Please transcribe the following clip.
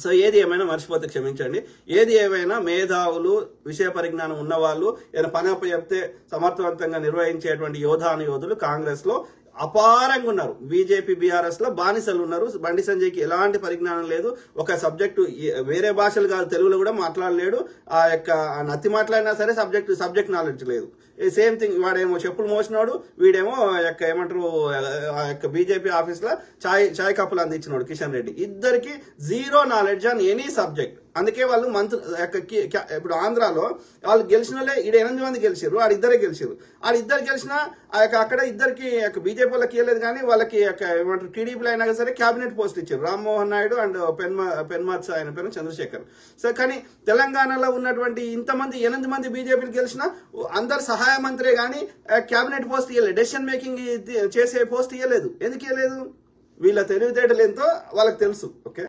So ఏది ఏమైనా మర్చిపోతే క్షమించండి. ఏది ఏమైనా మేధావులు, విషయ పరిజ్ఞానం ఉన్నవాళ్ళు, ఏదైనా పని అప్పు చెప్తే సమర్థవంతంగా నిర్వహించేటువంటి యోధులు కాంగ్రెస్ లో అపారంగా ఉన్నారు. బీజేపీ, బీఆర్ఎస్ లో బానిసలు ఉన్నారు. బండి సంజయ్కి ఎలాంటి పరిజ్ఞానం లేదు. ఒక సబ్జెక్టు వేరే భాషలు కాదు, తెలుగులో కూడా మాట్లాడలేడు. ఆ యొక్క నత్తి మాట్లాడినా సరే సబ్జెక్ట్ నాలెడ్జ్ లేదు. సేమ్ థింగ్, వాడేమో చెప్పులు మోసినాడు, వీడేమో ఏమంటారు ఆ యొక్క బీజేపీ ఆఫీస్ లో చాయ్ కప్పులు అందించినాడు కిషన్ రెడ్డి. ఇద్దరికి zero knowledge on any subject. అందుకే వాళ్ళు ఇప్పుడు ఆంధ్రాలో వాళ్ళు గెలిచిన వాళ్ళే 8 మంది గెలిచారు, ఆడిద్దరే గెలిచారు. ఆడిద్దరు గెలిచినా అక్కడ ఇద్దరికి బీజేపీ వాళ్ళకి ఇవ్వలేదు, కానీ వాళ్ళకి ఏమంటారు టీడీపీలో అయినా సరే క్యాబినెట్ పోస్ట్ ఇచ్చారు. రామ్మోహన్ నాయుడు అండ్ పెన్మార్స్ ఆయన పేరు చంద్రశేఖర్. సో కానీ తెలంగాణలో ఉన్నటువంటి ఇంతమంది 8 మంది బీజేపీకి గెలిచినా అందరు సహాయ మంత్రే గానీ క్యాబినెట్ పోస్ట్ ఇవ్వలేదు, డెసిషన్ మేకింగ్ చేసే పోస్ట్ ఇవ్వలేదు. ఎందుకు ఇవ్వలేదు? వీళ్ళ తెలివితేటలు ఎంతో వాళ్ళకి తెలుసు. ఓకే.